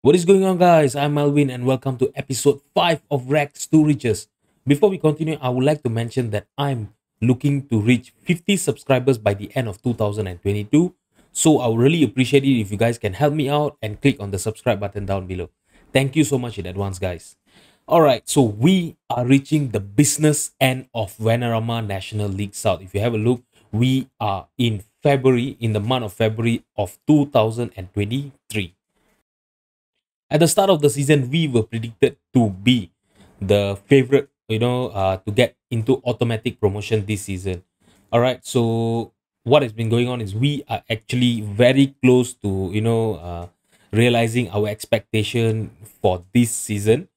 What is going on, guys? I'm Melvin, and welcome to episode 5 of Rags to Riches. Before we continue, I would like to mention that I'm looking to reach 50 subscribers by the end of 2022. So I would really appreciate it if you guys can help me out and click on the subscribe button down below. Thank you so much in advance, guys. All right, so we are reaching the business end of Vanarama National League South. If you have a look, we are in February, in the month of February of 2023. At the start of the season, we were predicted to be the favorite, to get into automatic promotion this season. All right. So what has been going on is we are actually very close to, realizing our expectation for this season.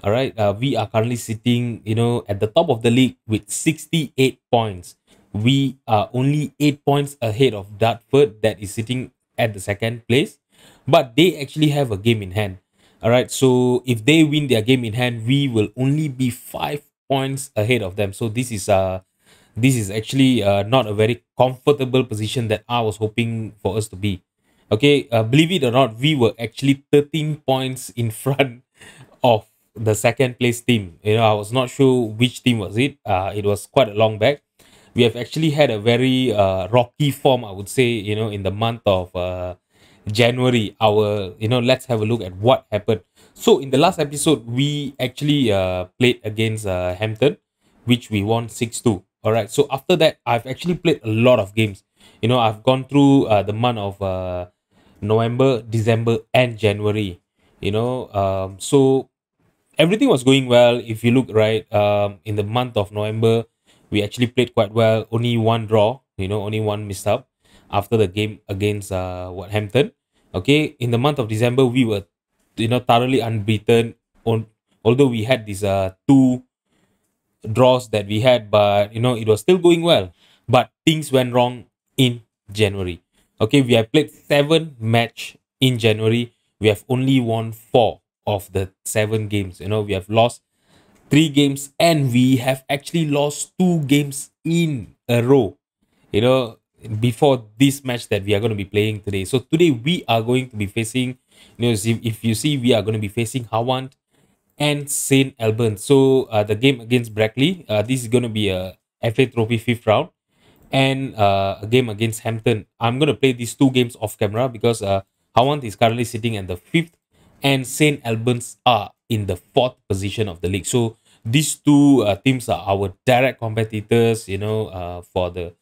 All right. We are currently sitting, at the top of the league with 68 points. We are only 8 points ahead of Dartford, that is sitting at the second place, but they actually have a game in hand. All right. So if they win their game in hand, we will only be 5 points ahead of them. So this is actually not a very comfortable position that I was hoping for us to be. Okay, believe it or not, we were actually 13 points in front of the second place team. I was not sure which team was it. It was quite a long back. We have actually had a very rocky form, I would say, in the month of January. Let's have a look at what happened. So in the last episode, we actually played against Hampton, which we won 6-2. All right. So after that, I've actually played a lot of games. I've gone through the month of November, December, and January. So everything was going well. If you look right, in the month of November, we actually played quite well. Only one draw, only one missed up after the game against Hampton. Okay, in the month of December, we were thoroughly unbeaten. Although we had these two draws that we had, but it was still going well. But things went wrong in January. Okay, we have played 7 match in January. We have only won 4 of the 7 games. We have lost 3 games, and we have actually lost 2 games in a row. Before this match that we are going to be playing today. So today we are going to be facing, if you see, we are going to be facing Hawant and St. Albans. So the game against Brackley, this is going to be a FA Trophy 5th round, and a game against Hampton. I'm going to play these 2 games off camera because Hawant is currently sitting at the 5th, and St. Albans are in the 4th position of the league. So these 2 teams are our direct competitors, for the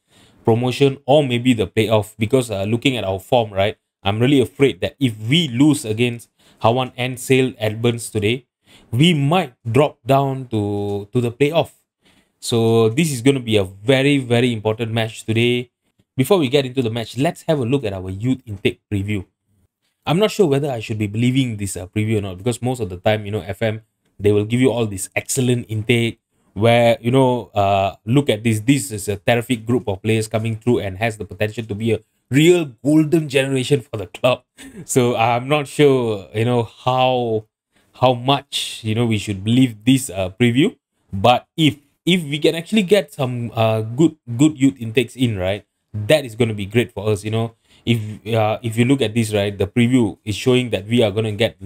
promotion or maybe the playoff. Because looking at our form, right, I'm really afraid that if we lose against Hawant and St. Albans today, we might drop down to the playoff. So this is going to be a very, very important match today. Before we get into the match, let's have a look at our youth intake preview. I'm not sure whether I should be believing this preview or not, because most of the time, FM, they will give you all this excellent intake where, look at this. This is a terrific group of players coming through and has the potential to be a real golden generation for the club. So I'm not sure, how much, we should believe this preview. But if we can actually get some good youth intakes in, right, that is going to be great for us. If you look at this, right, the preview is showing that we are going to get,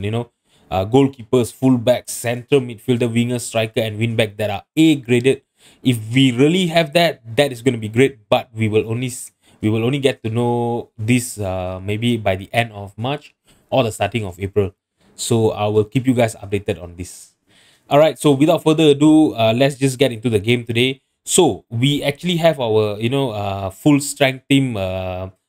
goalkeepers, fullbacks, central midfielder, winger, striker, and wingback that are A graded. If we really have that, that is going to be great. But we will only get to know this maybe by the end of March or the starting of April. So I will keep you guys updated on this. All right. So without further ado, let's just get into the game today. So we actually have our full strength team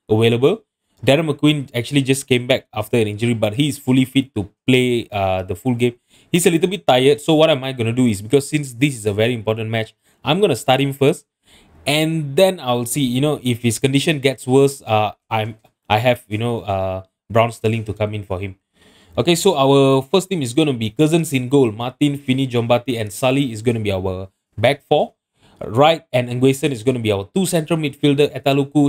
available. Darren McQueen actually just came back after an injury, but he is fully fit to play the full game. He's a little bit tired. So what am I going to do is, because since this is a very important match, I'm going to start him first. And then I'll see, if his condition gets worse, I have, Brown Sterling to come in for him. Okay, so our first team is going to be Cousins in goal. Martin, Fini, Jombati, and Sali is going to be our back 4. Right, and Nguesen is going to be our 2 central midfielder.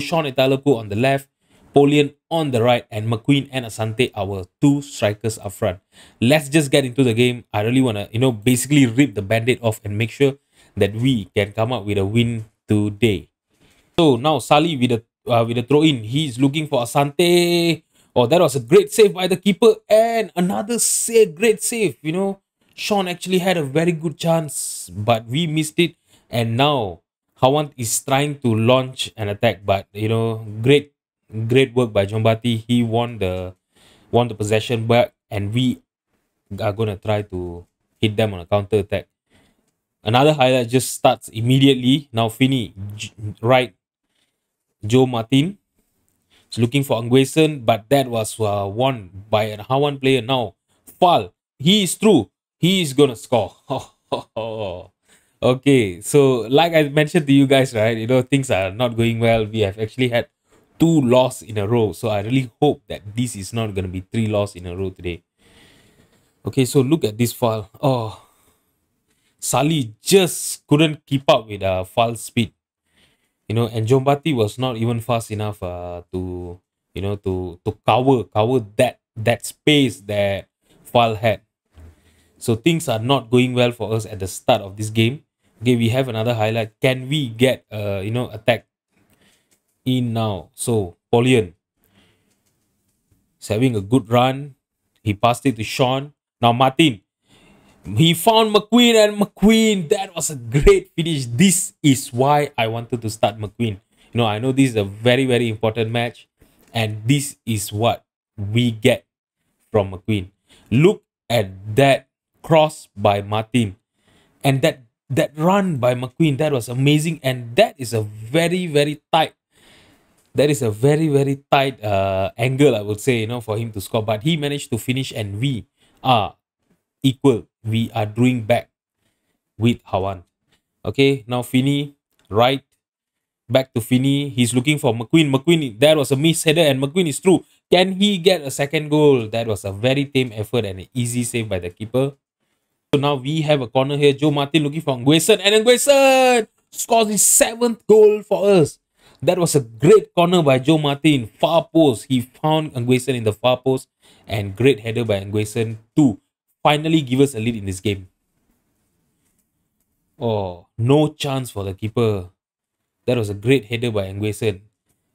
Sean Etaluku on the left, Polian on the right, and McQueen and Asante our 2 strikers up front. Let's just get into the game. I really want to, basically rip the band-aid off and make sure that we can come up with a win today. So now Sali with a throw in. He's looking for Asante. Oh, that was a great save by the keeper, and another save, great save. Sean actually had a very good chance, but we missed it. And now Hawant is trying to launch an attack, but great work by Jombati. He won the possession back, and we are gonna try to hit them on a counter attack. Another highlight just starts immediately. Now Finney, right, Joe Martin is looking for Angwesen, but that was won by a Hawan player. Now Fal, he is through. He is gonna score. Okay, so like I mentioned to you guys, right? Things are not going well. We have actually had two losses in a row. So I really hope that this is not gonna be three losses in a row today. Okay, so look at this Fal. Oh, Sali just couldn't keep up with Fal's speed. And Jombati was not even fast enough to cover that space that Fal had. So things are not going well for us at the start of this game. Okay, we have another highlight. Can we get attack in now? So Polian is having a good run. He passed it to Sean. Now Martin. He found McQueen, and McQueen, that was a great finish. This is why I wanted to start McQueen. I know this is a very, very important match, and this is what we get from McQueen. Look at that cross by Martin, and that run by McQueen, that was amazing, and that is a very, very tight. That is a very, very tight angle, I would say, for him to score. But he managed to finish, and we are equal. We are doing back with Hawan. Okay, now Finney, right, back to Finney. He's looking for McQueen. McQueen, that was a miss header, and McQueen is through. Can he get a second goal? That was a very tame effort and an easy save by the keeper. So now we have a corner here. Joe Martin looking for Nguesen, and Nguesen scores his 7th goal for us. That was a great corner by Joe Martin. Far post. He found Nguesen in the far post, and great header by Nguesen to finally give us a lead in this game. Oh, no chance for the keeper. That was a great header by Nguesen.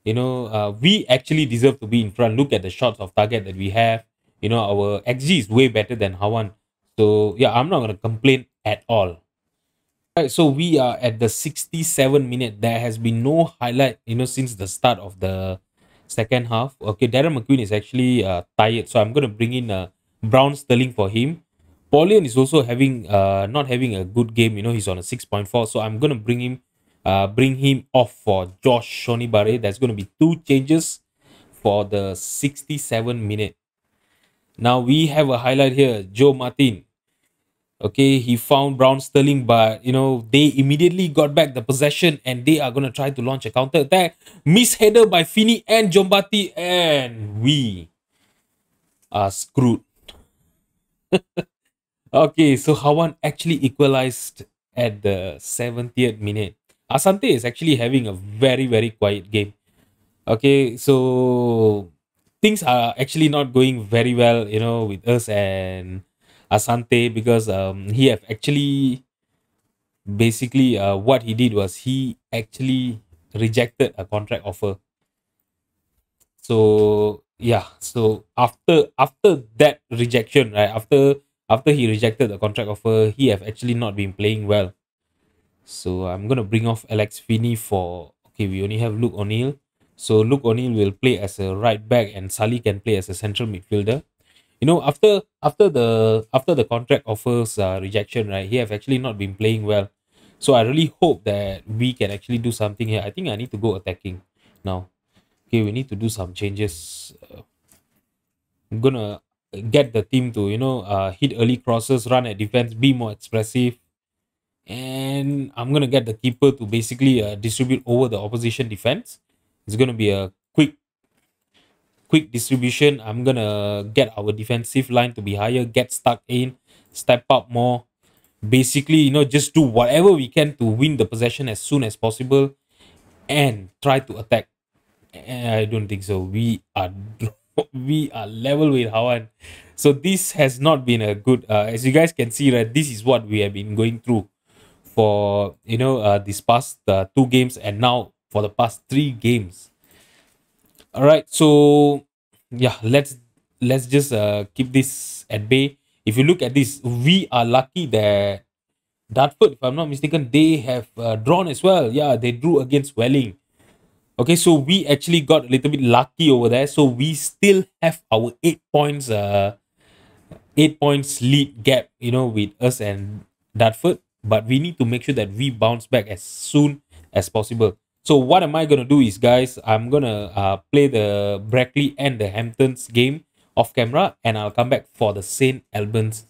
We actually deserve to be in front. Look at the shots of target that we have. Our XG is way better than Hawan. So, yeah, I'm not going to complain at all. Right, so we are at the 67 minute. There has been no highlight, since the start of the second half. Okay, Darren McQueen is actually tired. So I'm going to bring in Brown Sterling for him. Paulian is also not having a good game. He's on a 6.4. So I'm gonna bring him off for Josh Shonibare. That's gonna be 2 changes for the 67 minute. Now we have a highlight here. Joe Martin. Okay, he found Brown Sterling, but they immediately got back the possession, and they are gonna try to launch a counter attack. Miss header by Finney and Jombati, and we are screwed. Okay, so Hawan actually equalized at the 70th minute. Asante is actually having a very, very quiet game. Okay, so things are actually not going very well, with us and Asante, because he have actually basically what he did was he actually rejected a contract offer. So yeah, so after that rejection, right, after he rejected the contract offer, he have actually not been playing well. So I'm gonna bring off Alex Finney for, okay, we only have Luke O'Neill. So Luke O'Neill will play as a right back, and Sally can play as a central midfielder. After the contract offers rejection, right, he have actually not been playing well. So I really hope that we can actually do something here. I think I need to go attacking now. Okay, we need to do some changes. I'm gonna get the team to hit early crosses, run at defense, be more expressive, and I'm gonna get the keeper to basically distribute over the opposition defense. It's gonna be a quick distribution. I'm gonna get our defensive line to be higher, get stuck in, step up more. Basically, just do whatever we can to win the possession as soon as possible and try to attack. I don't think so. We are we are level with Hawan. So this has not been a good as you guys can see, right, this is what we have been going through for these past 2 games, and now for the past 3 games. All right, so yeah, let's just keep this at bay. If you look at this, we are lucky that Dartford, if I'm not mistaken, they have drawn as well. Yeah, they drew against Welling. Okay, so we actually got a little bit lucky over there. So we still have our 8 points, 8 points lead gap, with us and Dartford. But we need to make sure that we bounce back as soon as possible. So what am I gonna do is, guys, I'm gonna play the Brackley and the Hamptons game off camera, and I'll come back for the St. Albans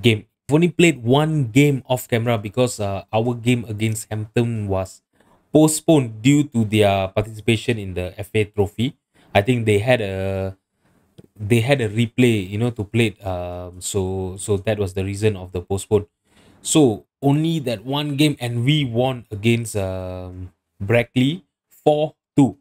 game. I've only played one game off camera because our game against Hampton was postponed due to their participation in the FA Trophy. I think they had a replay, to play it. So that was the reason of the postpone. So only that one game, and we won against Brackley 4-2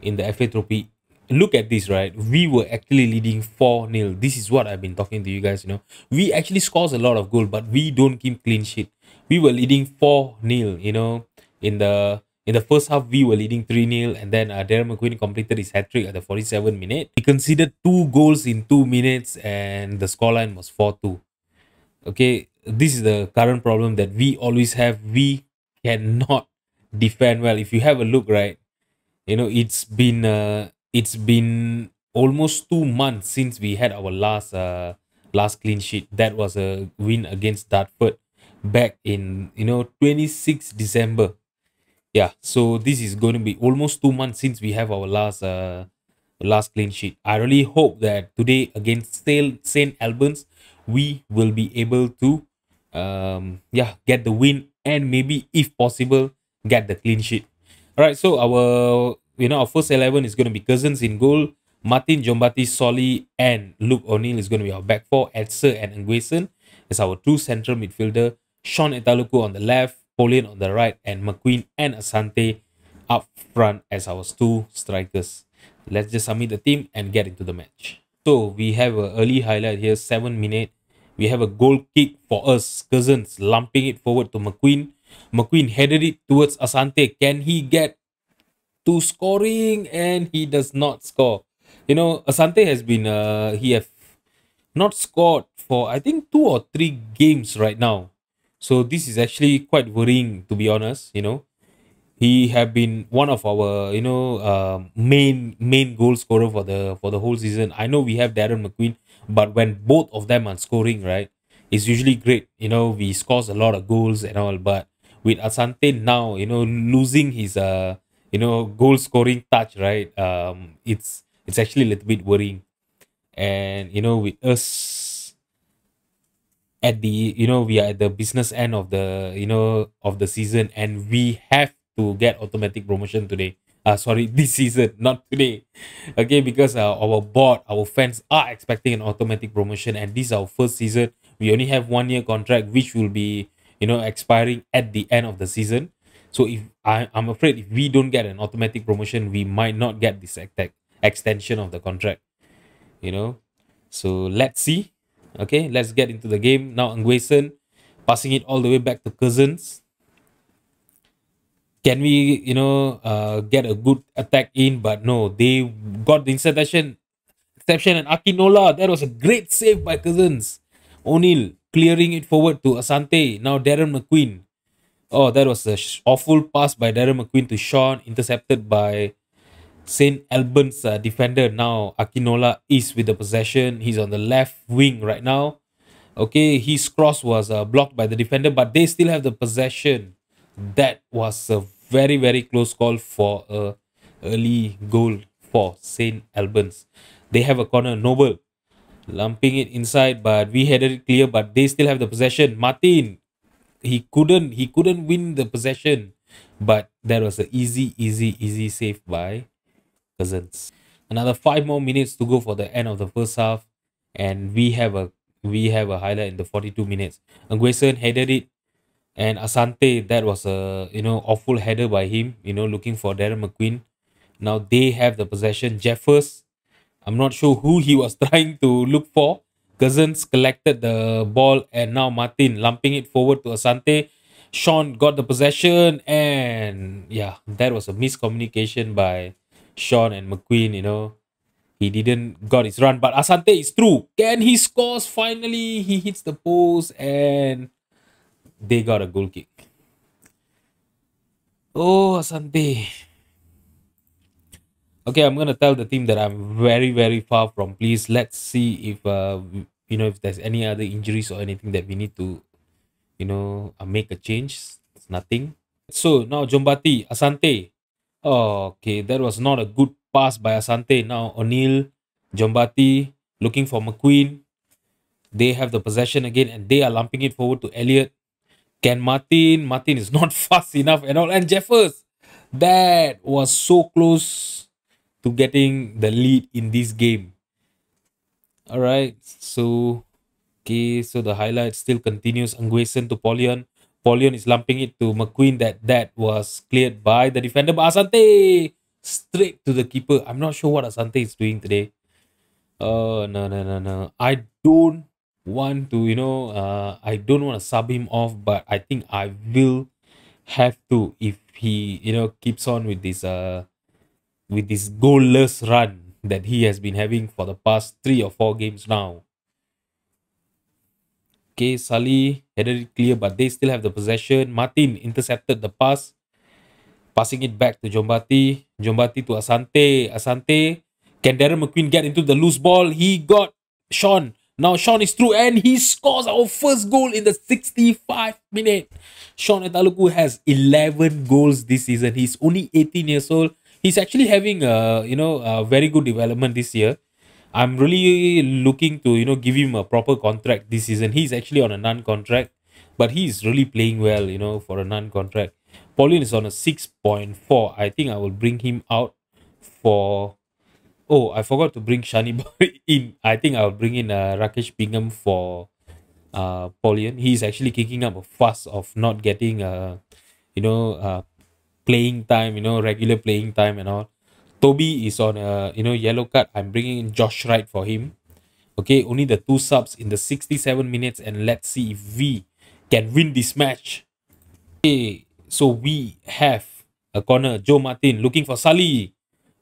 in the FA Trophy. Look at this, right? We were actually leading 4-0. This is what I've been talking to you guys. We actually scores a lot of goal, but we don't keep clean sheet. We were leading 4-0. In the first half, we were leading 3-0, and then Darren McQueen completed his hat trick at the 47th minute. He conceded 2 goals in 2 minutes, and the scoreline was 4-2. Okay, this is the current problem that we always have. We cannot defend well. If you have a look, right, it's been almost 2 months since we had our last clean sheet. That was a win against Dartford back in 26 December. Yeah, so this is going to be almost 2 months since we have our last clean sheet. I really hope that today against St. Albans, we will be able to get the win, and maybe if possible get the clean sheet. All right, so our first 11 is going to be Cousins in goal, Martin, Jombati, Solly, and Luke O'Neill is going to be our back four. Edser and Nguesen is our two central midfielder. Sean Etaluku on the left, Pauline on the right, and McQueen and Asante up front as our two strikers. Let's just submit the team and get into the match. So we have an early highlight here, 7 minute. We have a goal kick for us. Cousins lumping it forward to McQueen. McQueen headed it towards Asante. Can he get to scoring? And he does not score. Asante has been he have not scored for I think 2 or 3 games right now. So this is actually quite worrying, to be honest. He have been one of our main goal scorer for the whole season. I know we have Darren McQueen, but when both of them are scoring, right, it's usually great. We scores a lot of goals and all, but with Asante now, losing his goal scoring touch, right, it's actually a little bit worrying. And with us at the we are at the business end of the season, and we have to get automatic promotion today. Sorry, this season, not today. Okay, because our board, our fans are expecting an automatic promotion, and this is our first season. We only have 1 year contract, which will be expiring at the end of the season. So if I'm afraid if we don't get an automatic promotion, we might not get this extension of the contract. So let's see. Okay, let's get into the game now. Nguesen passing it all the way back to Cousins. Can we get a good attack in? But no, they got the interception and Akinola. That was a great save by Cousins. O'Neill clearing it forward to Asante. Now Darren McQueen. Oh, that was a awful pass by Darren McQueen to Sean, intercepted by St. Albans defender. Now Akinola is with the possession. He's on the left wing right now. Okay, his cross was blocked by the defender, but they still have the possession. That was a very, very close call for a early goal for St. Albans. They have a corner. Noble lumping it inside, but we headed it clear, but they still have the possession. Martin, he couldn't win the possession, but that was an easy save by Cousins. Another 5 more minutes to go for the end of the first half, and we have a highlight in the 42 minutes. Nguesen headed it, and Asante, that was a awful header by him. Looking for Darren McQueen. Now they have the possession. Jeffers, I'm not sure who he was trying to look for. Cousins collected the ball, and now Martin lumping it forward to Asante. Sean got the possession, and yeah, that was a miscommunication by Sean and McQueen. He didn't got his run, but Asante is through. Can he scores? Finally, he hits the post and they got a goal kick. Oh, Asante. Okay, I'm gonna tell the team that I'm very, very far from. Please, let's see if if there's any other injuries or anything that we need to make a change. It's nothing. So now Jombati, Asante. Oh, okay, that was not a good pass by Asante. Now O'Neill, Jombati looking for McQueen. They have the possession again and they are lumping it forward to Elliot. Can Martin is not fast enough and all. And Jeffers, that was so close to getting the lead in this game. All right, so okay, so the highlight still continues. Nguesen to Polion. Polion is lumping it to McQueen. That was cleared by the defender. But Asante straight to the keeper. I'm not sure what Asante is doing today. Oh no. I don't want to, I don't want to sub him off, but I think I will have to if he, keeps on with this goalless run that he has been having for the past 3 or 4 games now. Okay, Sully headed it clear, but they still have the possession. Martin intercepted the pass, passing it back to Jombati. Jombati to Asante. Asante. Can Darren McQueen get into the loose ball? He got Sean. Now Sean is through and he scores our first goal in the 65th minute. Sean Etaluku has 11 goals this season. He's only 18 years old. He's actually having a very good development this year. I'm really looking to give him a proper contract this season. He's actually on a non-contract, but he's really playing well for a non-contract. Pauline is on a 6.4. I think I will bring him out for. Oh, I forgot to bring Shani Boy in. I think I'll bring in Rakesh Bingham for Pauline. He's actually kicking up a fuss of not getting playing time, regular playing time and all. Toby is on a yellow card. I'm bringing in Josh Wright for him. Okay, only the 2 subs in the 67 minutes, and let's see if we can win this match. Okay, so we have a corner. Joe Martin looking for Sully.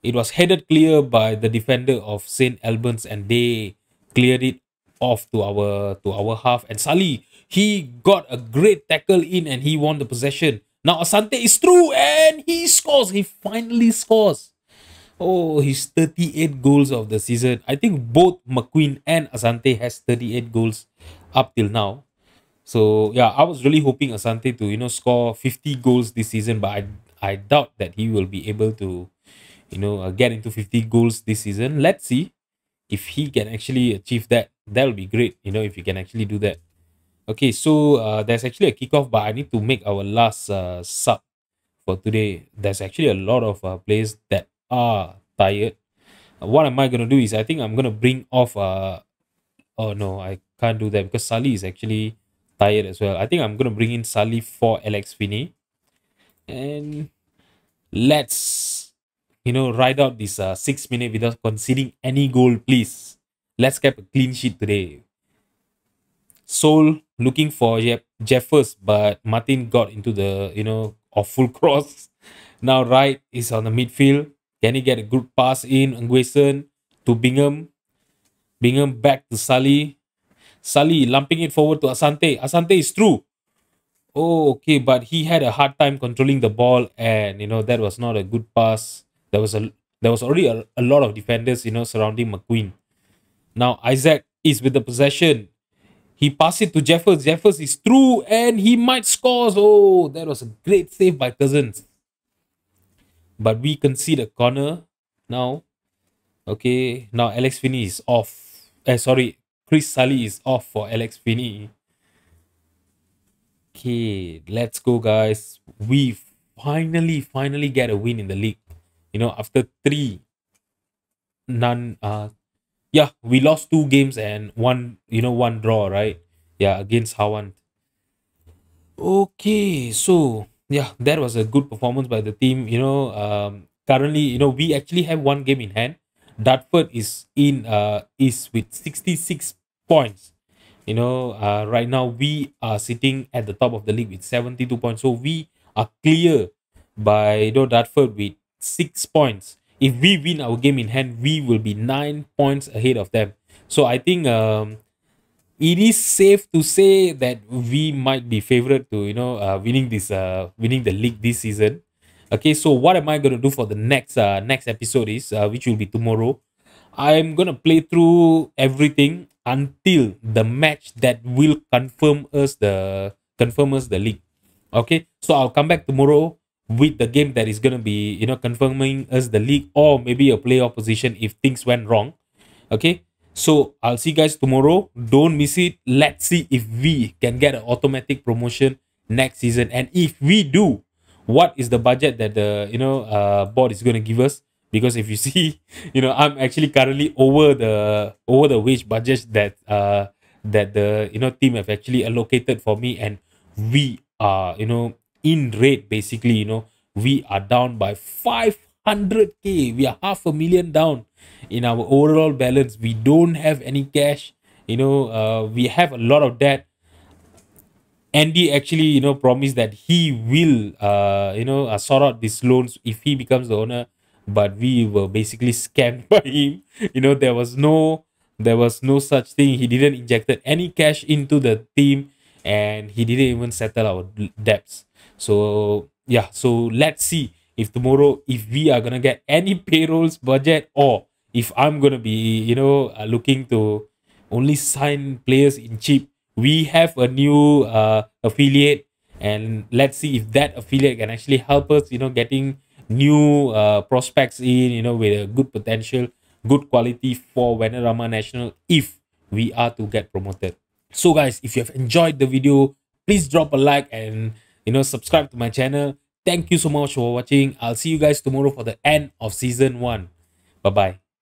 It was headed clear by the defender of St. Albans, and they cleared it off to our half. And Sully, he got a great tackle in and he won the possession. Now Asante is through and he scores. He finally scores. Oh, his 38 goals of the season. I think both McQueen and Asante has 38 goals up till now. So yeah, I was really hoping Asante to score 50 goals this season, but I doubt that he will be able to get into 50 goals this season. Let's see if he can actually achieve that. That will be great. If he can actually do that. Okay, so there's actually a kickoff, but I need to make our last sub for today. There's actually a lot of players that are tired. What am I gonna do is I think I'm gonna bring off oh no, I can't do that because Sully is actually tired as well. I think I'm gonna bring in Sully for Alex Finney. And let's ride out this 6 minute without conceding any goal, please. Let's get a clean sheet today. Soul looking for Jeffers, but Martin got into the off full cross. Now Wright is on the midfield. Can he get a good pass in? Nguesen to Bingham. Bingham back to Sully. Sully lumping it forward to Asante. Asante is through. Oh, okay, but he had a hard time controlling the ball, and that was not a good pass. There was already a lot of defenders surrounding McQueen. Now Isaac is with the possession. He passed it to Jeffers. Jeffers is through and he might score. Oh, that was a great save by Cousins. But we concede a corner now. Okay, now Alex Finney is off. Sorry, Chris Sully is off for Alex Finney. Okay, let's go, guys. We finally get a win in the league. After 3 none yeah, we lost 2 games and one draw, right? Yeah, against Howand. Okay, so yeah, that was a good performance by the team. Currently, we actually have 1 game in hand. Dartford is with 66 points. Right now we are sitting at the top of the league with 72 points. So we are clear by Dartford with 6 points. if we win our game in hand, we will be 9 points ahead of them. So I think it is safe to say that we might be favourite to winning the league this season. Okay, so what am I gonna do for the next episode is which will be tomorrow. I'm gonna play through everything until the match that will confirm us the league. Okay, so I'll come back tomorrow with the game that is gonna be confirming us the league, or maybe a playoff position if things went wrong. Okay, so I'll see you guys tomorrow. Don't miss it. Let's see if we can get an automatic promotion next season, and if we do, what is the budget that the board is going to give us? Because if you see, I'm actually currently over the wage budget that the team have actually allocated for me, and we are in rate basically. We are down by 500k. We are half a million down in our overall balance. We don't have any cash. We have a lot of debt. Andy actually, promised that he will, sort out these loans if he becomes the owner. But we were basically scammed by him. There was no such thing. He didn't injected any cash into the team, and he didn't even settle our debts. So yeah, so let's see if tomorrow, if we are gonna get any payrolls budget, or if I'm gonna be, looking to only sign players in cheap. We have a new affiliate, and let's see if that affiliate can actually help us, getting new prospects in, with a good potential, good quality for Venerama National if we are to get promoted. So guys, if you have enjoyed the video, please drop a like and subscribe to my channel. Thank you so much for watching. I'll see you guys tomorrow for the end of season 1. Bye bye.